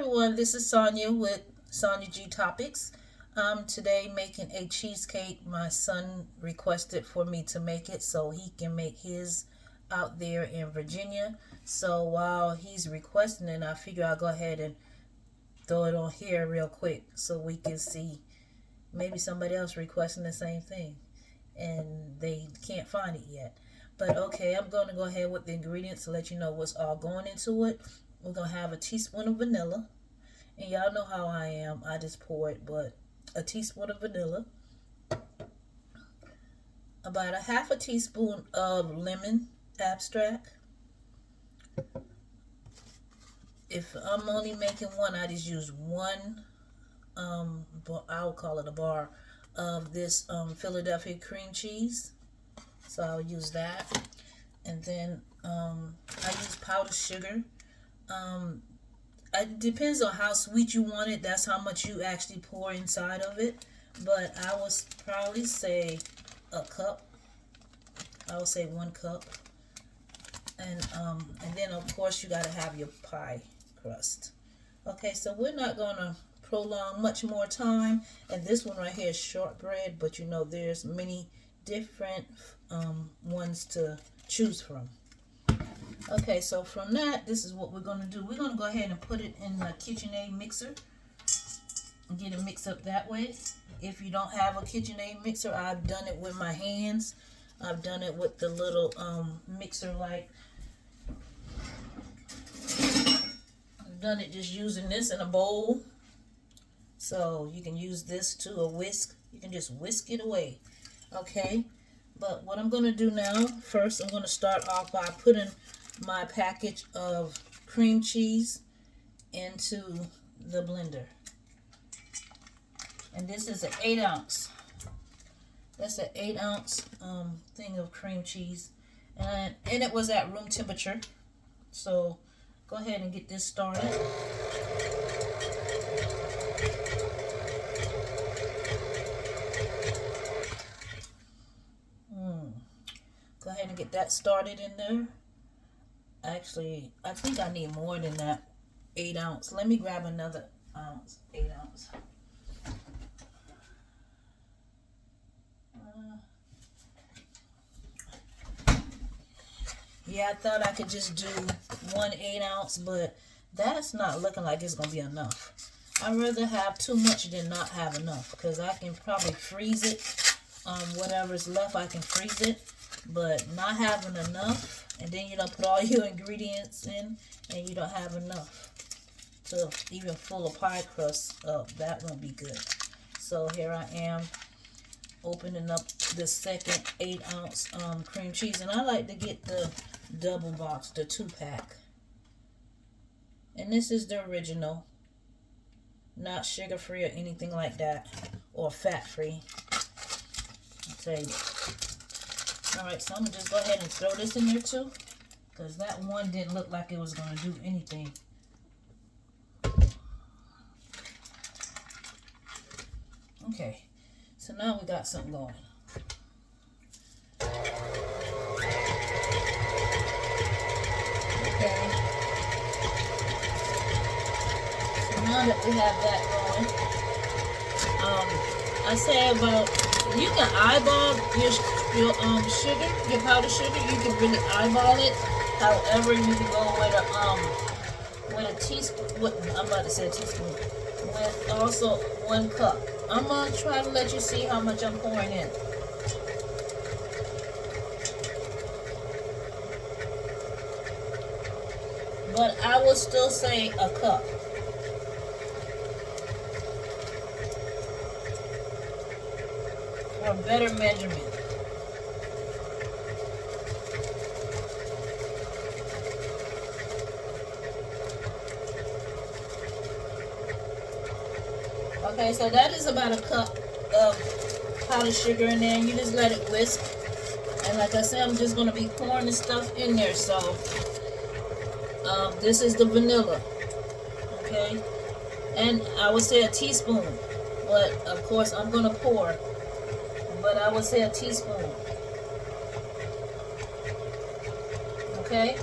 everyone, this is Sonia with Sonia G Topics. Today making a cheesecake. My son requested for me to make it so he can make his out there in Virginia. So while he's requesting it, I figure I'll go ahead and throw it on here real quick so we can see maybe somebody else requesting the same thing and they can't find it yet. But okay, I'm going to go ahead with the ingredients to let you know what's all going into it. We're going to have a teaspoon of vanilla. And y'all know how I am. I just pour it, but a teaspoon of vanilla. About a half a teaspoon of lemon extract. If I'm only making one, I just use one, I'll call it a bar, of this Philadelphia cream cheese. So I'll use that. And then I use powdered sugar. It depends on how sweet you want it. That's how much you actually pour inside of it. But I would probably say a cup. I would say 1 cup. And then of course you gotta have your pie crust. Okay, so we're not gonna prolong much more time. And this one right here is shortbread, but you know there's many different ones to choose from. Okay, so from that, this is what we're going to do. We're going to go ahead and put it in the KitchenAid mixer and get it mixed up that way. If you don't have a KitchenAid mixer, I've done it with my hands. I've done it with the little mixer like. I've done it just using this in a bowl. So you can use this to a whisk. You can just whisk it away. Okay, but what I'm going to do now, first I'm going to start off by putting my package of cream cheese into the blender. And this is an 8 ounce. That's an 8 ounce thing of cream cheese. And it was at room temperature. So go ahead and get this started. Go ahead and get that started in there. Actually, I think I need more than that 8 ounce. Let me grab another ounce, 8 ounce. Yeah, I thought I could just do 1 8 ounce, but that's not looking like it's going to be enough. I'd rather have too much than not have enough, because I can probably freeze it. Whatever's left, I can freeze it. But not having enough, and then you don't put all your ingredients in, and you don't have enough to even fill a pie crust up. That won't be good. So here I am opening up the second 8 ounce cream cheese, and I like to get the double box, the 2-pack. And this is the original, not sugar free or anything like that, or fat free. I'll tell you. Alright, so I'm going to just go ahead and throw this in there too, because that one didn't look like it was going to do anything. Okay, so now we got something going. Okay, so now that we have that going, I say about, you can eyeball your sugar, your powdered sugar. You can really eyeball it. However, you can go with a teaspoon. I'm about to say a teaspoon. With also 1 cup. I'm gonna try to let you see how much I'm pouring in. But I will still say a cup. For better measurement. Okay, so that is about a cup of powdered sugar in there. You just let it whisk. And like I said, I'm just going to be pouring the stuff in there. So, this is the vanilla. Okay. And I would say a teaspoon. But, of course, I'm going to pour. But I would say a teaspoon. Okay.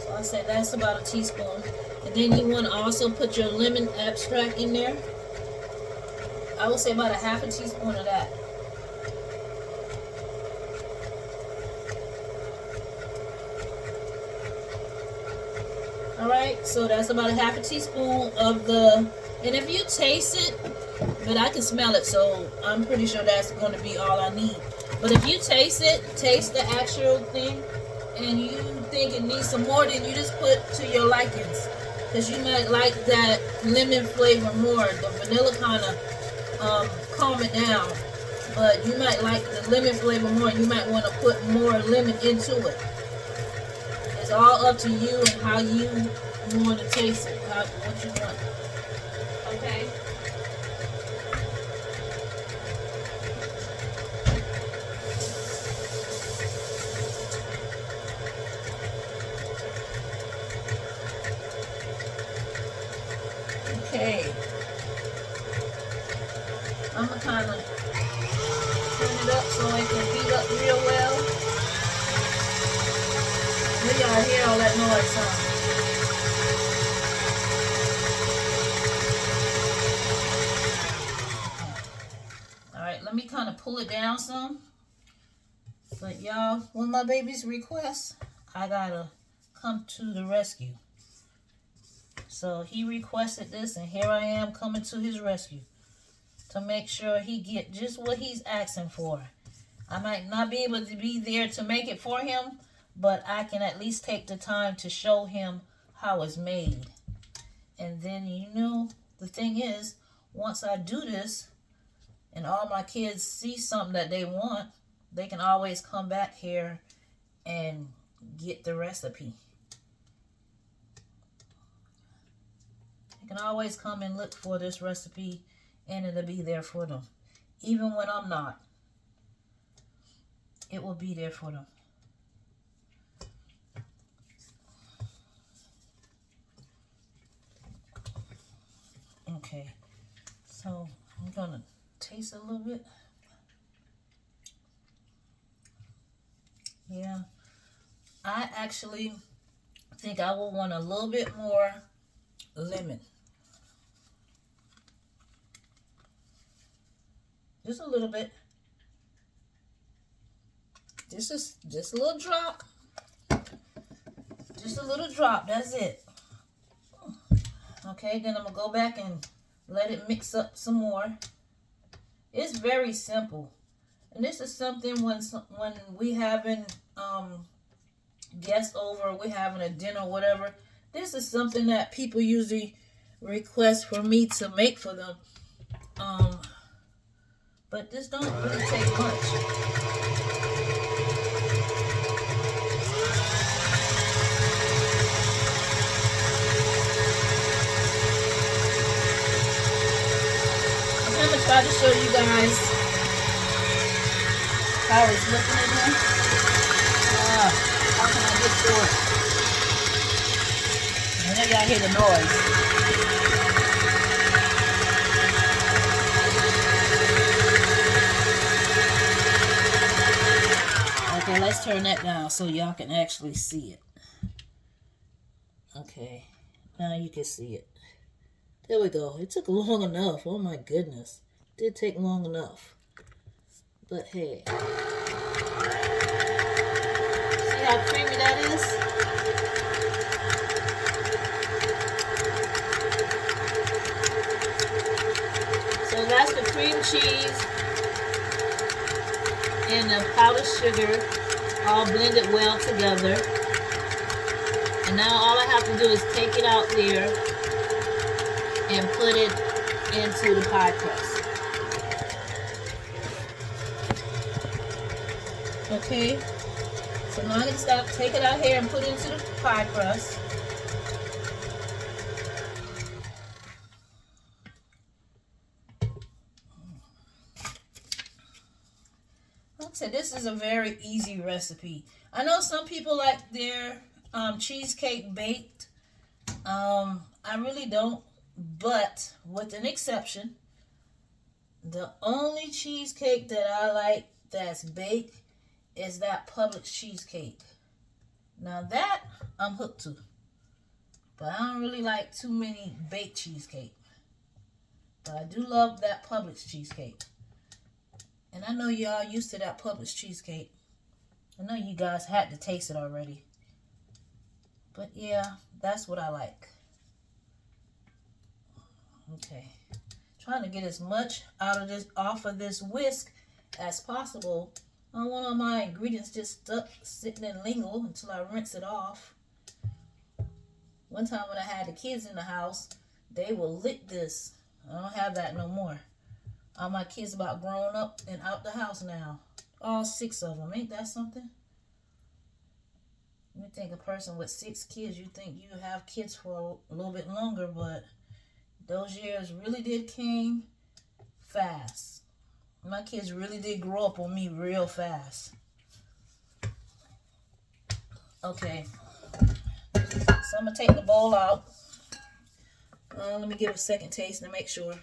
So I'll say that's about a teaspoon. And then you want to also put your lemon extract in there. I would say about a half a teaspoon of that. Alright, so that's about a half a teaspoon of the, and if you taste it, but I can smell it, so I'm pretty sure that's going to be all I need. But if you taste it, taste the actual thing, and you think it needs some more, then you just put to your likings. Because you might like that lemon flavor more. The vanilla kind of calm it down. But you might like the lemon flavor more, and you might want to put more lemon into it. It's all up to you and how you want to taste it, what you want. Okay? Okay. I'm going to kind of turn it up so it can heat up real well. Maybe y'all hear all that noise, huh? Alright, let me kind of pull it down some. But y'all, when my baby's request, I gotta come to the rescue. So he requested this, and here I am coming to his rescue to make sure he get just what he's asking for. I might not be able to be there to make it for him, but I can at least take the time to show him how it's made. And then, you know, the thing is, once I do this and all my kids see something that they want, they can always come back here and get the recipe. They can always come and look for this recipe, and it'll be there for them. Even when I'm not, it will be there for them. Okay, so I'm gonna taste it a little bit. Yeah, I actually think I will want a little bit more lemon. Just a little bit. This is just a little drop. Just a little drop, that's it. Okay, then I'm going to go back and let it mix up some more. It's very simple. And this is something when we having guests over, we're having a dinner or whatever. This is something that people usually request for me to make for them. But this don't really take much. I'm going to try to show you guys how it's looking in here. How can I get to it? I know y'all hear the noise. Okay, let's turn that down so y'all can actually see it. Okay, now you can see it. There we go. It took long enough. Oh my goodness. It did take long enough. But hey. See how creamy that is? So that's the cream cheese and the powdered sugar all blended well together. And now all I have to do is take it out there and put it into the pie crust. Okay, so now I'm going to take it out here and put it into the pie crust. Like I said, this is a very easy recipe. I know some people like their cheesecake baked. I really don't. But with an exception, the only cheesecake that I like that's baked is that Publix cheesecake. Now that I'm hooked to. But I don't really like too many baked cheesecake. But I do love that Publix cheesecake. And I know y'all used to that Publix cheesecake. I know you guys had to taste it already. But yeah, that's what I like. Okay. Trying to get as much off of this whisk as possible. I don't want all my ingredients just stuck sitting in lingo until I rinse it off. One time when I had the kids in the house, they will lick this. I don't have that no more. All my kids about grown up and out the house now. All 6 of them. Ain't that something? You think a person with 6 kids, you think you have kids for a little bit longer, but those years really did came fast. My kids really did grow up on me real fast. Okay. So I'm going to take the bowl out. Let me give it a second taste to make sure.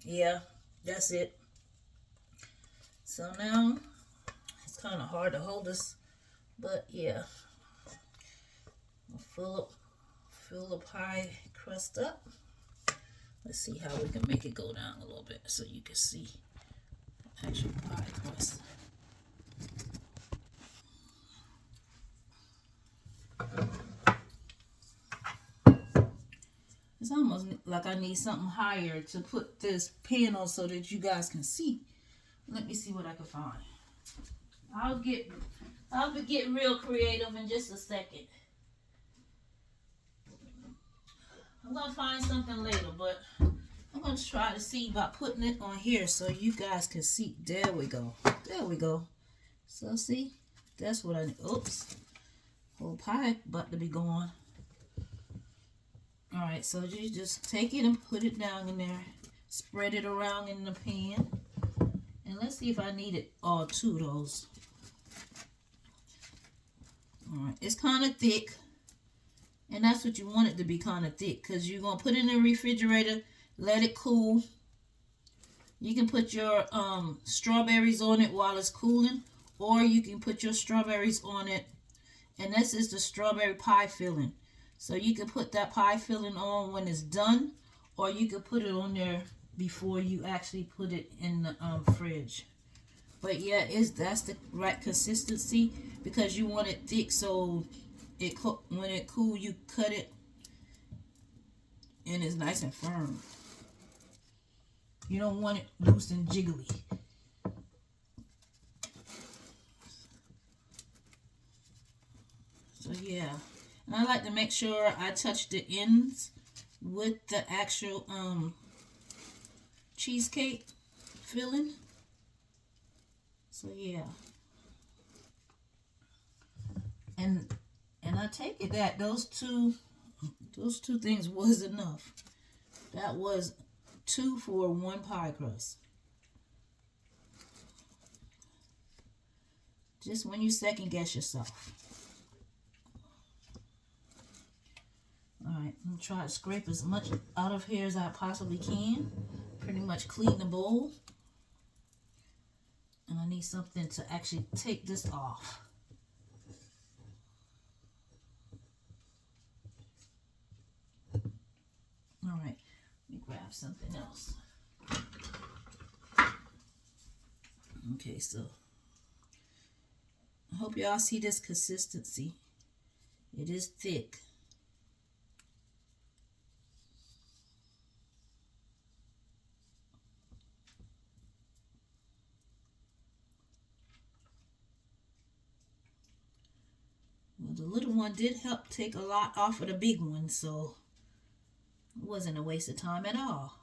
Yeah, that's it. So now, it's kind of hard to hold this, but yeah. Fill the pie crust up. Let's see how we can make it go down a little bit so you can see the actual pie crust. It's almost like I need something higher to put this pan on so that you guys can see. Let me see what I can find. I'll get real creative in just a second. I'm gonna find something later, but I'm gonna try to see about putting it on here so you guys can see. There we go. There we go. So see, that's what I need. Oops, whole pie about to be gone. All right, so you just take it and put it down in there. Spread it around in the pan, and let's see if I need it all 2 of those. All right, it's kind of thick. And that's what you want it to be, kind of thick, because you're going to put it in the refrigerator, let it cool. You can put your strawberries on it while it's cooling, or you can put your strawberries on it. And this is the strawberry pie filling. So you can put that pie filling on when it's done, or you can put it on there before you actually put it in the fridge. But yeah, that's the right consistency, because you want it thick so when it cool, you cut it and it's nice and firm. You don't want it loose and jiggly. So yeah, and I like to make sure I touch the ends with the actual cheesecake filling. So yeah, and I take it that those two things was enough. That was 2 for 1 pie crust. Just when you second guess yourself. Alright, I'm going to try to scrape as much out of here as I possibly can. Pretty much clean the bowl. And I need something to actually take this off. Alright, let me grab something else. Okay, so I hope y'all see this consistency. It is thick. Well, the little one did help take a lot off of the big one, so it wasn't a waste of time at all.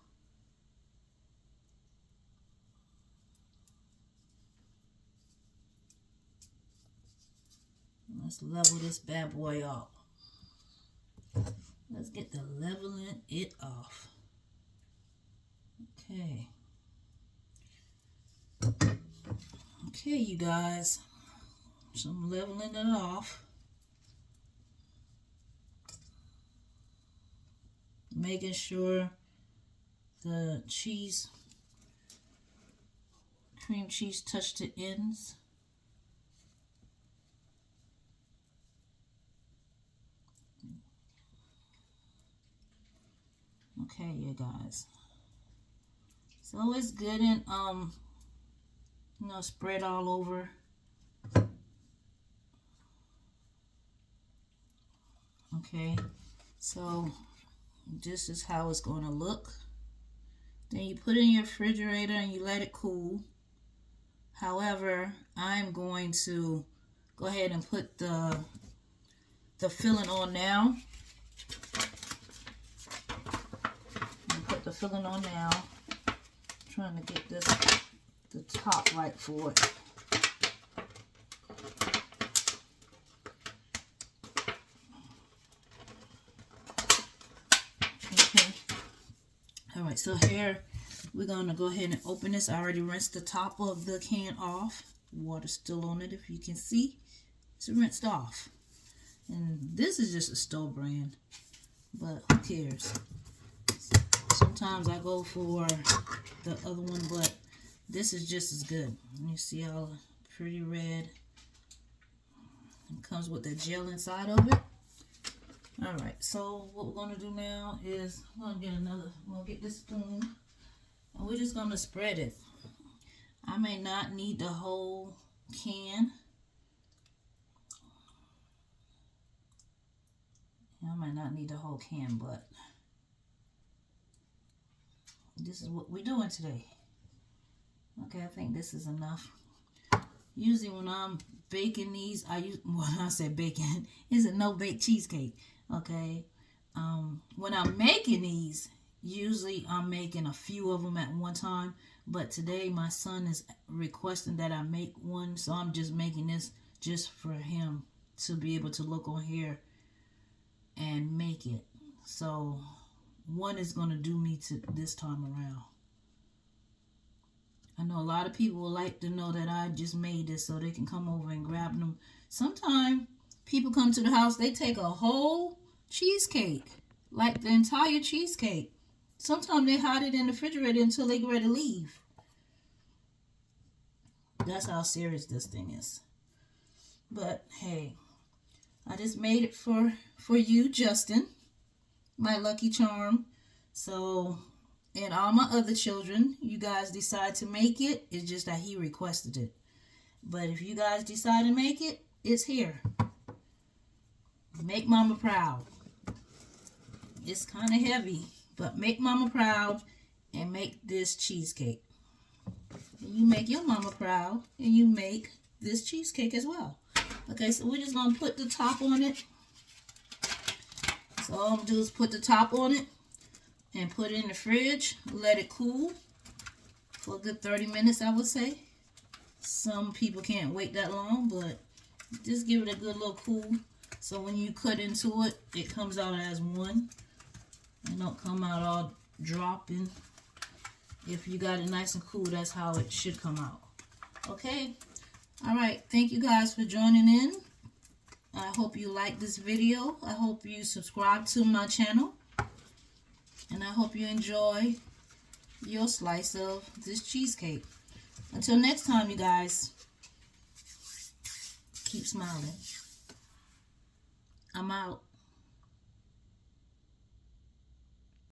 Let's level this bad boy off. Let's get to leveling it off. Okay. Okay, you guys. So I'm leveling it off. Making sure the cream cheese touch the ends. Okay, you guys. So it's good and spread all over. Okay, so this is how it's going to look. Then you put it in your refrigerator and you let it cool. However, I'm going to go ahead and put the filling on now. Put the filling on now. I'm trying to get the top right for it. Okay. All right, so here we're going to go ahead and open this. I already rinsed the top of the can off. Water's still on it, if you can see. It's rinsed off. And this is just a store brand, but who cares? Sometimes I go for the other one, but this is just as good. You see how pretty red. It comes with the gel inside of it. Alright, so what we're going to do now is we're going to get this spoon, and we're just going to spread it. I may not need the whole can. I might not need the whole can, but this is what we're doing today. Okay, I think this is enough. Usually when I'm baking these, when I say baking, it's a no-bake cheesecake. Okay, when I'm making these, usually I'm making a few of them at one time. But today my son is requesting that I make one, so I'm just making this just for him to be able to look on here and make it. So one is going to do me to this time around. I know a lot of people would like to know that I just made this so they can come over and grab them. Sometimes people come to the house, they take a whole cheesecake, like the entire cheesecake. Sometimes they hide it in the refrigerator until they get ready to leave. That's how serious this thing is. But hey, I just made it for you, Justin, my lucky charm. So, and all my other children, you guys decide to make it. It's just that he requested it. But if you guys decide to make it, it's here. Make mama proud. It's kind of heavy, but make mama proud and make this cheesecake. You make your mama proud and you make this cheesecake as well. Okay, so we're just going to put the top on it. So all I'm going to do is put the top on it and put it in the fridge. Let it cool for a good 30 minutes, I would say. Some people can't wait that long, but just give it a good little cool. So when you cut into it, it comes out as one. It don't come out all dropping. If you got it nice and cool, that's how it should come out. Okay. All right. Thank you guys for joining in. I hope you like this video. I hope you subscribe to my channel. And I hope you enjoy your slice of this cheesecake. Until next time, you guys, keep smiling. I'm out.